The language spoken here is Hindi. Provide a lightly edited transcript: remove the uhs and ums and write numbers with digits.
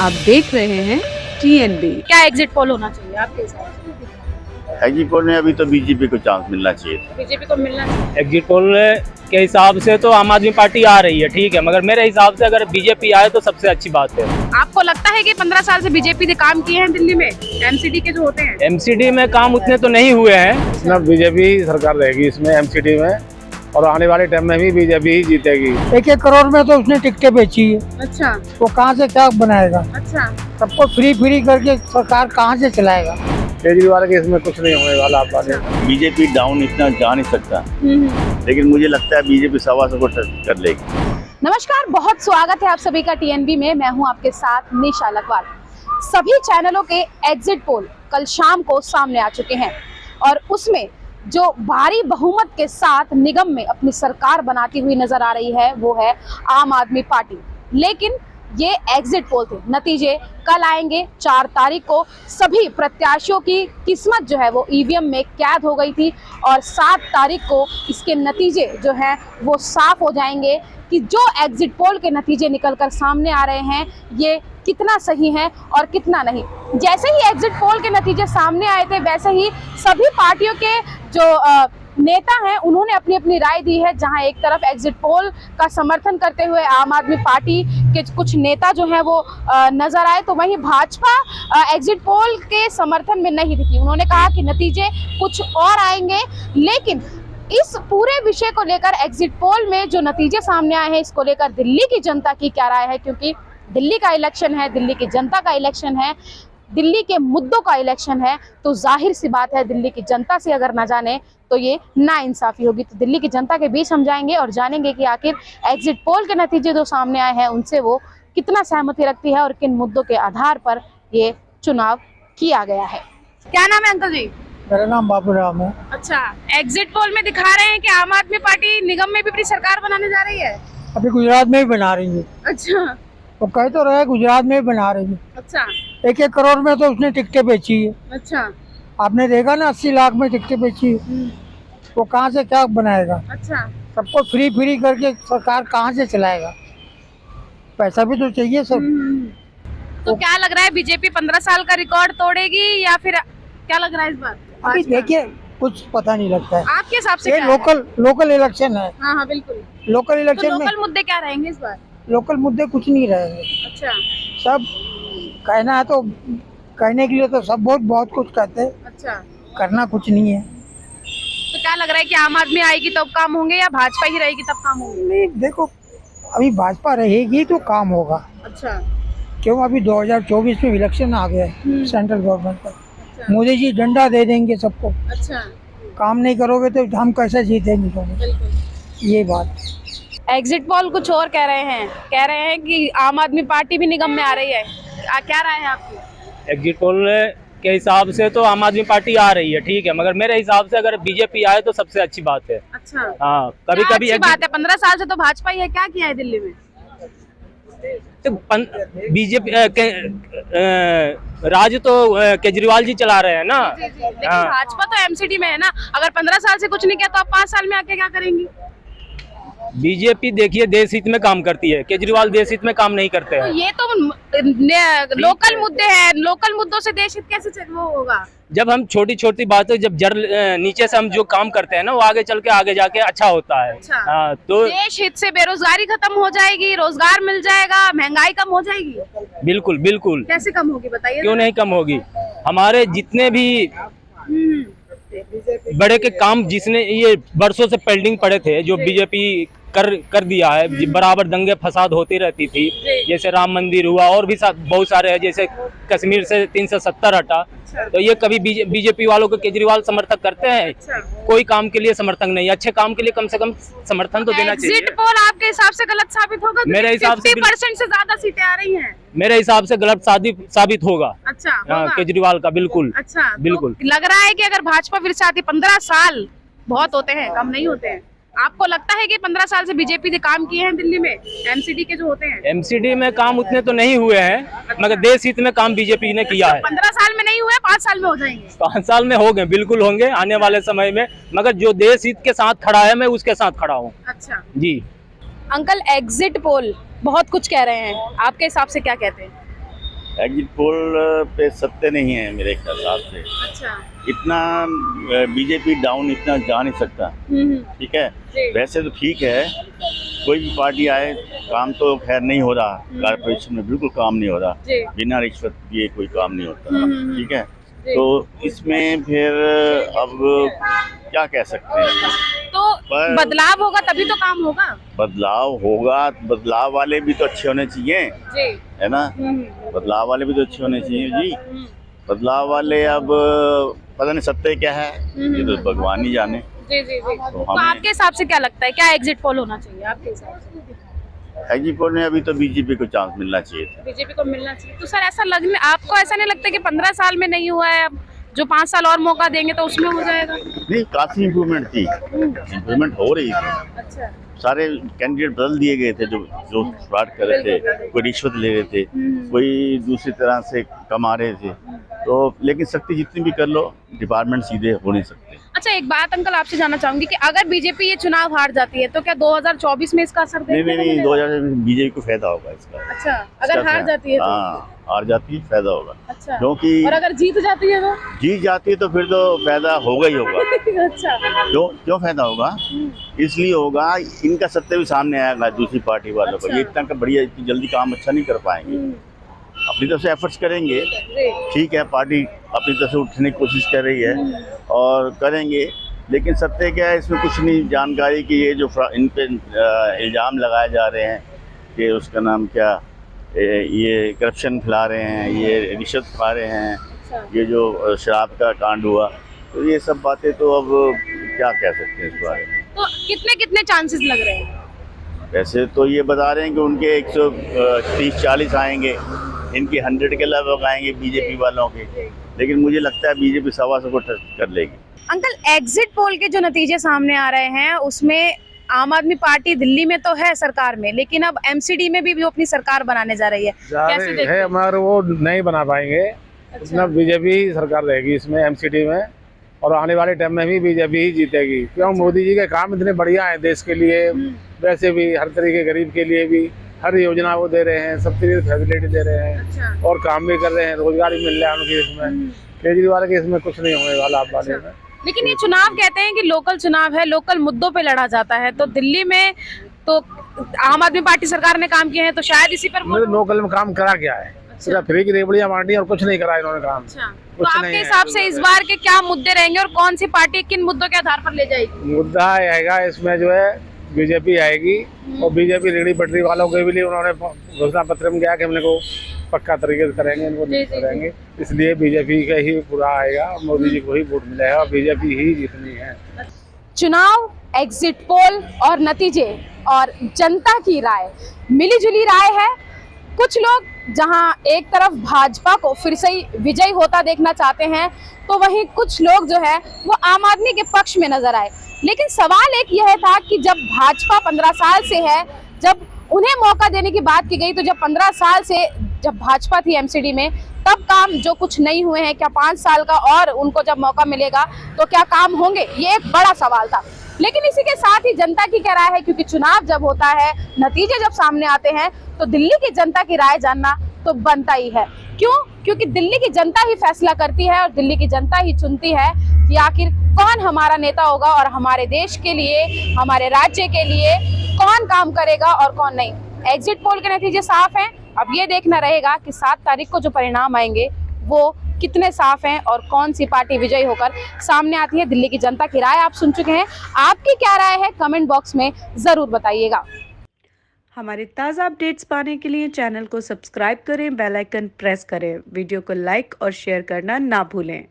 आप देख रहे हैं TNB। क्या एग्जिट पोल होना चाहिए आपके हिसाब से? एग्जिट पोल में अभी तो बीजेपी को चांस मिलना चाहिए। बीजेपी को मिलना चाहिए। एग्जिट पोल के हिसाब से तो आम आदमी पार्टी आ रही है, ठीक है, मगर मेरे हिसाब से अगर बीजेपी आए तो सबसे अच्छी बात है। आपको लगता है कि 15 साल से बीजेपी ने काम किए हैं दिल्ली में, एमसीडी के जो होते हैं? एमसीडी में काम उतने तो नहीं हुए हैं। इसमें बीजेपी सरकार रहेगी इसमें एमसीडी में, और आने वाले टाइम में भी बीजेपी ही जीतेगी। 1-1 करोड़ में तो उसने टिकटें बेची है। अच्छा वो कहाँ से क्या बनाएगा? अच्छा। सबको फ्री करके सरकार कहाँ से चलाएगा? केजरीवाल के इसमें कुछ नहीं होने वाला। आप बीजेपी डाउन इतना जा नहीं सकता, लेकिन मुझे लगता है बीजेपी 125 को टच कर लेगी। नमस्कार, बहुत स्वागत है आप सभी का टीएनबी में। मैं हूं आपके साथ निशा लखवाल। सभी चैनलों के एग्जिट पोल कल शाम को सामने आ चुके हैं और उसमें जो भारी बहुमत के साथ निगम में अपनी सरकार बनाती हुई नजर आ रही है वो है आम आदमी पार्टी। लेकिन ये एग्जिट पोल थे, नतीजे कल आएंगे 4 तारीख को। सभी प्रत्याशियों की किस्मत जो है वो ईवीएम में कैद हो गई थी और 7 तारीख को इसके नतीजे जो हैं वो साफ हो जाएंगे कि जो एग्जिट पोल के नतीजे निकलकर सामने आ रहे हैं ये कितना सही है और कितना नहीं। जैसे ही एग्जिट पोल के नतीजे सामने आए थे वैसे ही सभी पार्टियों के जो नेता हैं उन्होंने अपनी अपनी राय दी है। जहां एक तरफ एग्जिट पोल का समर्थन करते हुए आम आदमी पार्टी के कुछ नेता जो हैं वो नजर आए, तो वहीं भाजपा एग्जिट पोल के समर्थन में नहीं दिखी। उन्होंने कहा कि नतीजे कुछ और आएंगे, लेकिन इस पूरे विषय को लेकर एग्जिट पोल में जो नतीजे सामने आए हैं इसको लेकर दिल्ली की जनता की क्या राय है, क्योंकि दिल्ली का इलेक्शन है, दिल्ली की जनता का इलेक्शन है, दिल्ली के मुद्दों का इलेक्शन है, तो जाहिर सी बात है दिल्ली की जनता से अगर ना जाने तो ये नाइंसाफी होगी। तो दिल्ली की जनता के बीच हम जाएंगे और जानेंगे कि आखिर एग्जिट पोल के नतीजे जो सामने आए हैं उनसे वो कितना सहमति रखती है और किन मुद्दों के आधार पर ये चुनाव किया गया है। क्या नाम है अंकल जी? मेरा नाम बाबू राम है। अच्छा, एग्जिट पोल में दिखा रहे हैं कि आम आदमी पार्टी निगम में भी अपनी सरकार बनाने जा रही है। अभी गुजरात में भी बना रही है। अच्छा। वो कह तो रहे गुजरात में भी बना रही है। अच्छा। 1-1 करोड़ में तो उसने टिकटें बेची है। अच्छा। आपने देखा ना, 80 लाख में टिकटें बेची है। वो कहाँ से क्या बनाएगा? अच्छा। सबको फ्री करके सरकार कहाँ से चलाएगा? पैसा भी तो चाहिए सब। तो क्या लग रहा है, बीजेपी 15 साल का रिकॉर्ड तोड़ेगी या फिर क्या लग रहा है इस बार? अभी देखिए, कुछ पता नहीं लगता है। आपके हिसाब से ये क्या है? लोकल इलेक्शन है। हाँ हाँ बिल्कुल। लोकल तो इलेक्शन में लोकल मुद्दे क्या रहेंगे इस बार? लोकल मुद्दे कुछ नहीं रहेंगे। अच्छा। सब कहना है तो कहने के लिए तो सब बहुत कुछ कहते हैं, अच्छा। करना कुछ नहीं है। तो क्या लग रहा है कि आम आदमी आएगी तब काम होंगे या भाजपा ही रहेगी तब काम होंगे? नहीं, देखो, अभी भाजपा रहेगी तो काम होगा। अच्छा। क्यों? अभी 2024 में इलेक्शन आ गया है सेंट्रल गवर्नमेंट का। अच्छा। मोदी जी डंडा दे देंगे सबको। अच्छा। काम नहीं करोगे तो हम कैसे जीतेंगे? बिल्कुल। ये बात। एग्जिट पोल कुछ और कह रहे हैं कि आम आदमी पार्टी भी निगम में आ रही है। क्या राय है आपकी? एग्जिट पोल के हिसाब से तो आम आदमी पार्टी आ रही है, ठीक है, मगर मेरे हिसाब से अगर बीजेपी आए तो सबसे अच्छी बात है। अच्छा। हाँ, कभी क्या कभी अच्छी बात है? 15 साल से तो भाजपा ही है, क्या किया है दिल्ली में? बीजेपी राज तो केजरीवाल जी चला रहे हैं ना। लेकिन हाँ। भाजपा तो एमसीडी में है ना। अगर 15 साल से कुछ नहीं किया तो आप 5 साल में आके क्या करेंगी? बीजेपी देखिए देश हित में काम करती है, केजरीवाल देश हित में काम नहीं करते तो हैं। ये तो लोकल मुद्दे हैं, लोकल मुद्दों से देश हित कैसे वो होगा? जब हम छोटी छोटी बातें जब जड़ नीचे से हम जो काम करते हैं ना वो आगे चल के आगे जाके अच्छा होता है। अच्छा। हाँ, तो देश हित से बेरोजगारी खत्म हो जाएगी, रोजगार मिल जाएगा, महंगाई कम हो जाएगी। बिल्कुल बिल्कुल। कैसे कम होगी बताइए? क्यों नहीं कम होगी? हमारे जितने भी बड़े के काम जिसने ये बरसों से पेंडिंग पड़े थे जो बीजेपी कर दिया है, बराबर दंगे फसाद होती रहती थी, जैसे राम मंदिर हुआ और भी बहुत सारे हैं, जैसे कश्मीर से 370 हटा। तो ये कभी बीजेपी वालों को केजरीवाल समर्थक करते हैं? कोई काम के लिए समर्थक नहीं, अच्छे काम के लिए कम से कम समर्थन तो देना चाहिए। एग्जिट पोल आपके हिसाब से गलत साबित होगा? मेरे हिसाब से 50% से ज्यादा सीटें आ रही हैं। मेरे हिसाब से गलत साबित होगा। अच्छा हाँ, होगा? केजरीवाल का बिल्कुल। अच्छा बिल्कुल। तो लग रहा है कि अगर भाजपा फिर से आती, 15 साल बहुत होते हैं, कम नहीं होते हैं। आपको लगता है कि 15 साल से बीजेपी ने काम किए हैं दिल्ली में, एमसीडी के जो होते हैं? एमसीडी में काम उतने तो नहीं हुए हैं, मगर देश हित में काम बीजेपी ने किया है। 15 साल में नहीं हुए, 5 साल में हो जाएंगे? 5 साल में हो गए, बिल्कुल होंगे आने वाले समय में, मगर जो देश हित के साथ खड़ा है मैं उसके साथ खड़ा हूँ। अच्छा जी। अंकल, एग्जिट पोल बहुत कुछ कह रहे हैं, आपके हिसाब से क्या कहते हैं? एग्जिट पोल पे सत्य नहीं है मेरे हिसाब से। अच्छा। इतना बीजेपी डाउन इतना जा नहीं सकता। ठीक है, वैसे तो ठीक है, कोई भी पार्टी आए काम तो खैर नहीं हो रहा, कारपोरेशन में बिल्कुल काम नहीं हो रहा, बिना रिश्वत दिए कोई काम नहीं होता। ठीक है, तो इसमें फिर अब क्या कह सकते हैं। तो बदलाव होगा तभी तो काम होगा। बदलाव होगा, बदलाव वाले भी तो अच्छे होने चाहिए जी। है ना, बदलाव वाले भी तो अच्छे होने चाहिए जी। बदलाव वाले अब पता नहीं सत्य क्या है, ये तो भगवान ही जाने। जी जी जी। तो आपके हिसाब से क्या लगता है, क्या एग्जिट पोल होना चाहिए आपके हिसाब से? एग्जिट पोल में अभी तो बीजेपी को चांस मिलना चाहिए था। बीजेपी को मिलना चाहिए। तो सर ऐसा लगने, आपको ऐसा नहीं लगता कि 15 साल में नहीं हुआ है, अब जो 5 साल और मौका देंगे तो उसमें हो जाएगा? नहीं, काफी इम्प्रूवमेंट थी, इम्प्रूवमेंट हो रही थी। अच्छा। सारे कैंडिडेट बदल दिए गए थे, जो फ्रॉड कर रहे थे, कोई रिश्वत ले रहे थे, कोई दूसरी तरह से कमा रहे थे। तो लेकिन शक्ति जितनी भी कर लो, डिपार्टमेंट सीधे हो नहीं सकते। अच्छा, एक बात अंकल आपसे जानना चाहूंगी कि अगर बीजेपी ये चुनाव हार जाती है तो क्या 2024 में इसका असर नहीं, 2000 बीजेपी को फायदा होगा इसका। अच्छा, अगर हार जाती है तो? हाँ, हार जाती है फायदा होगा। अच्छा। क्योंकि और अगर जीत जाती है तो? जीत जाती है तो फिर तो फायदा होगा ही होगा। अच्छा। क्यों फायदा होगा? इसलिए होगा, इनका सत्य भी सामने आएगा दूसरी पार्टी वालों को। ये इतना बढ़िया, इतनी जल्दी काम अच्छा नहीं कर पाएंगे। अपनी तरफ से एफर्ट्स करेंगे, ठीक है, पार्टी अपनी तरफ से उठने की कोशिश कर रही है और करेंगे, लेकिन सत्य क्या है इसमें कुछ नहीं जानकारी कि ये जो इन पे इल्ज़ाम लगाए जा रहे हैं कि उसका नाम क्या, ये करप्शन खिला रहे हैं, ये रिश्वत खा रहे हैं, ये जो शराब का कांड हुआ, तो ये सब बातें तो अब क्या कह सकते हैं इस बारे में। तो कितने कितने चांसेस लग रहे हैं? वैसे तो ये बता रहे हैं कि उनके 130-40 आएंगे, इनकी 100 के लगभग आएंगे बीजेपी वालों के, लेकिन मुझे लगता है बीजेपी 125 को टच कर लेगी। अंकल, एग्जिट पोल के जो नतीजे सामने आ रहे हैं उसमें आम आदमी पार्टी दिल्ली में तो है सरकार में, लेकिन अब एमसीडी में भी वो अपनी सरकार बनाने जा रही है, कैसे देखते हैं? मगर वो नहीं बना पाएंगे। इतना बीजेपी सरकार रहेगी इसमें एमसीडी में, और आने वाले टाइम में भी बीजेपी ही जीतेगी। क्यों? मोदी जी के काम इतने बढ़िया हैं देश के लिए, वैसे भी हर तरीके गरीब के लिए भी हर योजना वो दे रहे हैं, सब तरीके फैसिलिटी दे रहे हैं। अच्छा। और काम भी कर रहे हैं, रोजगार भी मिल रहा है उनके इसमें। केजरीवाल के इसमें कुछ नहीं होने वाला आप वाले में। लेकिन ये चुनाव कहते हैं कि लोकल चुनाव है, लोकल मुद्दों पे लड़ा जाता है, तो दिल्ली में तो आम आदमी पार्टी सरकार ने काम किए हैं, तो शायद इसी पर लोकल में काम करा क्या है? सिर्फ फ्री की रेवड़ियां बांटी और कुछ नहीं करा इन्होंने काम। तो आपके हिसाब से इस बार के क्या मुद्दे रहेंगे और कौन सी पार्टी किन मुद्दों के आधार पर ले जाएगी? मुद्दा आएगा इसमें जो है बीजेपी आएगी, और बीजेपी रेहड़ी पटरी वालों के भी लिए उन्होंने घोषणा पत्र में किया कि हमने को पक्का तरीके से करेंगे, इनको नहीं करेंगे, इसलिए बीजेपी का ही पूरा आएगा, मोदी जी को ही वोट मिलेगा और बीजेपी ही जीतनी है। चुनाव, एग्जिट पोल और नतीजे और जनता की राय, मिली जुली राय है। कुछ लोग जहां एक तरफ भाजपा को फिर से ही विजयी होता देखना चाहते हैं, तो वहीं कुछ लोग जो है वो आम आदमी के पक्ष में नजर आए। लेकिन सवाल एक यह था कि जब भाजपा 15 साल से है, जब उन्हें मौका देने की बात की गई, तो जब 15 साल से जब भाजपा थी एमसीडी में, तब काम जो कुछ नहीं हुए हैं, क्या 5 साल का और उनको जब मौका मिलेगा तो क्या काम होंगे? ये एक बड़ा सवाल था। लेकिन इसी के साथ ही जनता की क्या राय है, क्योंकि चुनाव जब होता है, नतीजे जब सामने आते हैं, तो दिल्ली की जनता की राय जानना तो बनता ही है। क्यों? क्योंकि दिल्ली की जनता ही फैसला करती है और दिल्ली की जनता ही चुनती है कि आखिर कौन हमारा नेता होगा और हमारे देश के लिए, हमारे राज्य के लिए कौन काम करेगा और कौन नहीं। एग्जिट पोल के नतीजे साफ हैं, अब ये देखना रहेगा कि 7 तारीख को जो परिणाम आएंगे वो कितने साफ हैं और कौन सी पार्टी विजयी होकर सामने आती है। दिल्ली की जनता की राय आप सुन चुके हैं, आपकी क्या राय है कमेंट बॉक्स में जरूर बताइएगा। हमारे ताज़ा अपडेट्स पाने के लिए चैनल को सब्सक्राइब करें, बेल आइकन प्रेस करें, वीडियो को लाइक और शेयर करना ना भूलें।